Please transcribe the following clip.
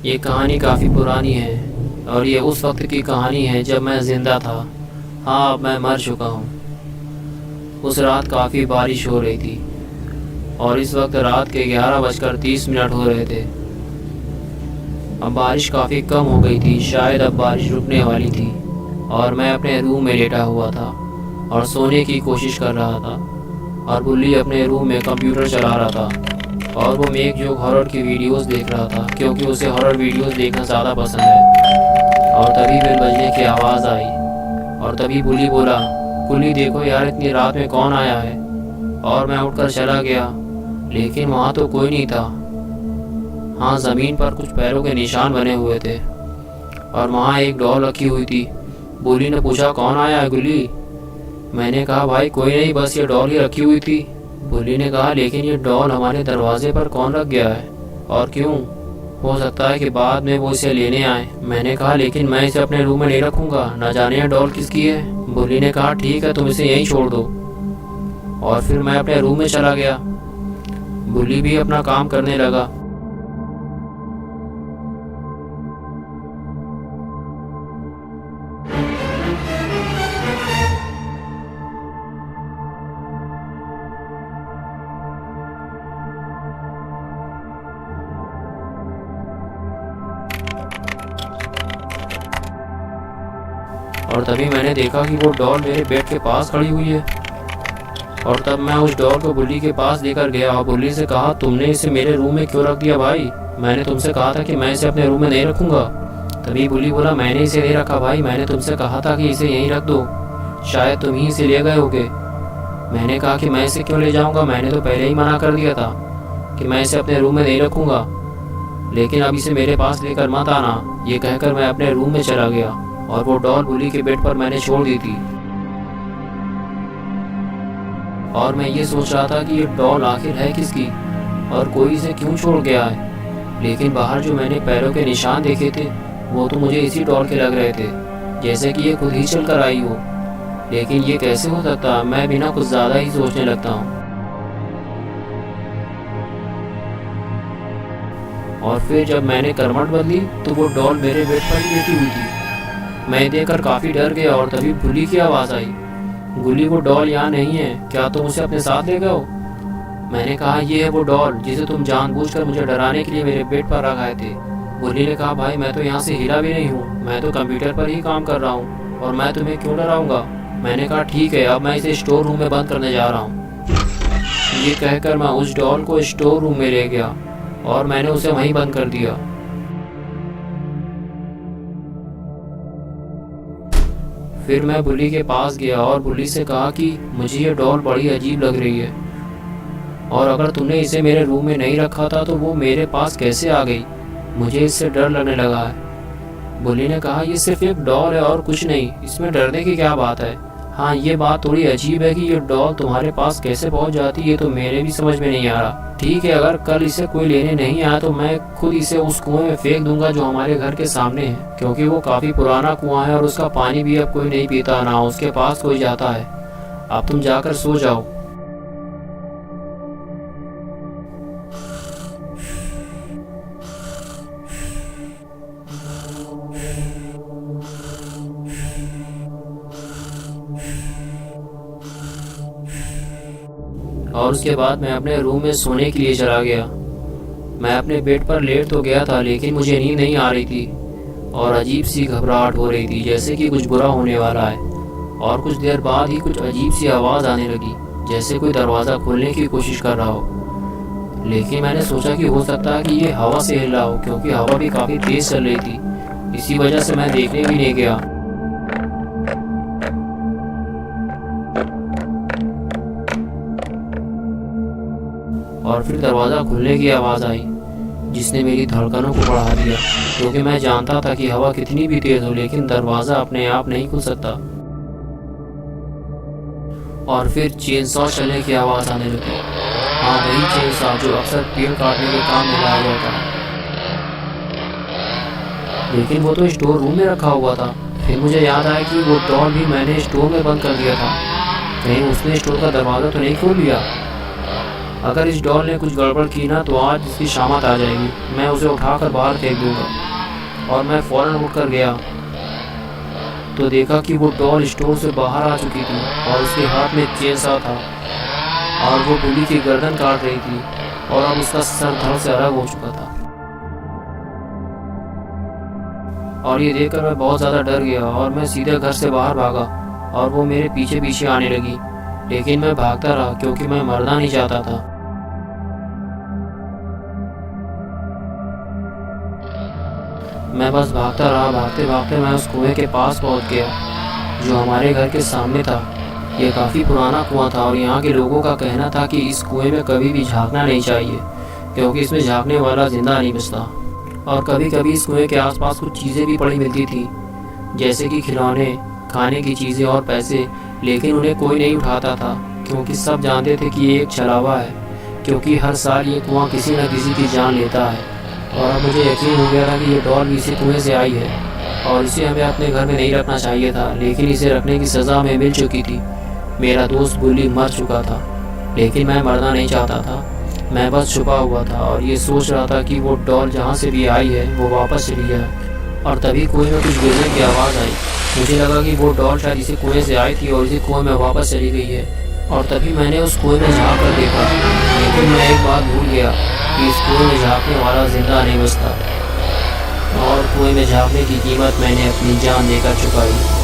ये कहानी काफ़ी पुरानी है और ये उस वक्त की कहानी है जब मैं ज़िंदा था। हाँ, अब मैं मर चुका हूँ। उस रात काफ़ी बारिश हो रही थी और इस वक्त रात के 11:30 हो रहे थे। अब बारिश काफ़ी कम हो गई थी, शायद अब बारिश रुकने वाली थी और मैं अपने रूम में लेटा हुआ था और सोने की कोशिश कर रहा था और बुल्ली अपने रूम में कंप्यूटर चला रहा था और वो मेक जो हॉरर की वीडियोस देख रहा था क्योंकि उसे हॉरर वीडियोस देखना ज़्यादा पसंद है। और तभी बेल बजने की आवाज़ आई और तभी बुल्ली बोला, गुल्ली देखो यार, इतनी रात में कौन आया है। और मैं उठकर चला गया, लेकिन वहाँ तो कोई नहीं था। हाँ, ज़मीन पर कुछ पैरों के निशान बने हुए थे और वहाँ एक डॉल रखी हुई थी। बुल्ली ने पूछा, कौन आया है गुल्ली? मैंने कहा, भाई कोई नहीं, बस ये डॉल ही रखी हुई थी। बुल्ली ने कहा, लेकिन ये डॉल हमारे दरवाजे पर कौन रख गया है और क्यों? हो सकता है कि बाद में वो इसे लेने आए। मैंने कहा, लेकिन मैं इसे अपने रूम में नहीं रखूँगा, ना जाने ये डॉल किसकी है। बुल्ली ने कहा, ठीक है, तुम इसे यहीं छोड़ दो। और फिर मैं अपने रूम में चला गया। बुल्ली भी अपना काम करने लगा। और तभी मैंने देखा कि वो डॉल मेरे बेड के पास खड़ी हुई है। और तब मैं उस डॉल को बुल्ली के पास लेकर गया और बुल्ली से कहा, तुमने इसे मेरे रूम में क्यों रख दिया भाई? मैंने तुमसे कहा था कि मैं इसे अपने रूम में नहीं रखूँगा। तभी बुल्ली बोला, मैंने इसे नहीं रखा भाई, मैंने तुमसे कहा था कि इसे यहीं रख दो, शायद तुम ही इसे ले गए होगे। मैंने कहा कि मैं इसे क्यों ले जाऊँगा, मैंने तो पहले ही मना कर दिया था कि मैं इसे अपने रूम में नहीं रखूँगा, लेकिन अब इसे मेरे पास लेकर मत आना। ये कहकर मैं अपने रूम में चला गया और वो डॉल बुल्ली के बेड पर मैंने छोड़ दी थी। और मैं ये सोच रहा था कि ये डॉल आखिर है किसकी और कोई इसे क्यों छोड़ गया है। लेकिन बाहर जो मैंने पैरों के निशान देखे थे वो तो मुझे इसी डॉल के लग रहे थे, जैसे कि ये खुद ही चल कर आई हो। लेकिन ये कैसे हो सकता? मैं बिना कुछ ज़्यादा ही सोचने लगता हूँ। और फिर जब मैंने करवट बदली तो वो डॉल मेरे बेड पर ही लेटी हुई थी। मैं देखकर काफ़ी डर गया और तभी बुल्ली की आवाज़ आई, गुल्ली वो डॉल यहाँ नहीं है, क्या तुम उसे अपने साथ ले गए हो? मैंने कहा, ये है वो डॉल जिसे तुम जानबूझकर मुझे डराने के लिए मेरे बेड पर रखाए थे। बुल्ली ने कहा, भाई मैं तो यहाँ से हिला भी नहीं हूँ, मैं तो कंप्यूटर पर ही काम कर रहा हूँ और मैं तुम्हें क्यों डराऊंगा। मैंने कहा, ठीक है, अब मैं इसे स्टोर रूम में बंद करने जा रहा हूँ। ये कहकर मैं उस डॉल को स्टोर रूम में ले गया और मैंने उसे वहीं बंद कर दिया। फिर मैं बुल्ली के पास गया और बुल्ली से कहा कि मुझे ये डॉल बड़ी अजीब लग रही है और अगर तुमने इसे मेरे रूम में नहीं रखा था तो वो मेरे पास कैसे आ गई? मुझे इससे डर लगने लगा है। बुल्ली ने कहा, ये सिर्फ एक डॉल है और कुछ नहीं, इसमें डरने की क्या बात है। हाँ, ये बात थोड़ी अजीब है कि ये डॉल तुम्हारे पास कैसे पहुंच जाती है, तो मेरे भी समझ में नहीं आ रहा। ठीक है, अगर कल इसे कोई लेने नहीं आया तो मैं खुद इसे उस कुएं में फेंक दूंगा जो हमारे घर के सामने है, क्योंकि वो काफ़ी पुराना कुआं है और उसका पानी भी अब कोई नहीं पीता, ना उसके पास कोई जाता है। अब तुम जाकर सो जाओ। और उसके बाद मैं अपने रूम में सोने के लिए चला गया। मैं अपने बेड पर लेट तो गया था, लेकिन मुझे नींद नहीं आ रही थी और अजीब सी घबराहट हो रही थी, जैसे कि कुछ बुरा होने वाला है। और कुछ देर बाद ही कुछ अजीब सी आवाज़ आने लगी, जैसे कोई दरवाज़ा खोलने की कोशिश कर रहा हो। लेकिन मैंने सोचा कि हो सकता है कि ये हवा से हिल रहा हो, क्योंकि हवा भी काफ़ी तेज़ चल रही थी। इसी वजह से मैं देखने भी नहीं गया। और फिर दरवाज़ा खुलने की आवाज़ आई, जिसने मेरी धड़कनों को बढ़ा दिया, क्योंकि मैं जानता था कि हवा कितनी भी तेज़ हो लेकिन दरवाज़ा अपने आप नहीं खुल सकता। और फिर चेनसॉ चलने की आवाज़ आने लगी। हाँ, वही चेनसॉ जो अक्सर पेड़ काटने के काम में लाया जाता है। लेकिन वो तो स्टोर रूम में रखा हुआ था। फिर मुझे याद आया कि वो डॉल भी मैंने स्टोर में बंद कर दिया था, कहीं उसने स्टोर का दरवाज़ा तो नहीं खोल लिया। अगर इस डॉल ने कुछ गड़बड़ की ना तो आज इसकी शामत आ जाएगी। मैं उसे उठाकर बाहर फेंक दूंगा। और मैं फ़ौरन उठकर गया तो देखा कि वो डॉल स्टोर से बाहर आ चुकी थी और उसके हाथ में चेनसा था और वो बिल्ली की गर्दन काट रही थी और अब उसका सर धड़ से अलग हो चुका था। और ये देखकर मैं बहुत ज़्यादा डर गया और मैं सीधे घर से बाहर भागा और वो मेरे पीछे पीछे आने लगी, लेकिन मैं भागता रहा क्योंकि मैं मरना नहीं चाहता था। मैं बस भागता रहा। भागते भागते मैं उस कुएं के पास पहुंच गया जो हमारे घर के सामने था। ये काफ़ी पुराना कुआं था और यहाँ के लोगों का कहना था कि इस कुएं में कभी भी झांकना नहीं चाहिए क्योंकि इसमें झांकने वाला जिंदा नहीं बचता। और कभी कभी इस कुएं के आसपास कुछ चीज़ें भी पड़ी मिलती थी, जैसे कि खिलौने, खाने की चीज़ें और पैसे, लेकिन उन्हें कोई नहीं उठाता था क्योंकि सब जानते थे कि ये एक छलावा है, क्योंकि हर साल ये कुआं किसी न किसी की जान लेता है। और अब मुझे यकीन हो गया था कि ये डॉल भी इसी कुएं से आई है और इसे हमें अपने घर में नहीं रखना चाहिए था, लेकिन इसे रखने की सज़ा हमें मिल चुकी थी। मेरा दोस्त बुल्ली मर चुका था, लेकिन मैं मरना नहीं चाहता था। मैं बस छुपा हुआ था और ये सोच रहा था कि वो डॉल जहाँ से भी आई है वो वापस चली जाए। और तभी कुएं में कुछ गिरने की आवाज़ आई। मुझे लगा कि वो डॉल शायद इसी कुएं से आई थी और इसी कुएं में वापस चली गई है। और तभी मैंने उस कुएं में झाँक कर देखा, लेकिन मैं एक बात भूल गया कि इस कुएं में झाँकने वाला जिंदा नहीं बचता। और कुएं में झाँकने की कीमत मैंने अपनी जान देकर चुकाई।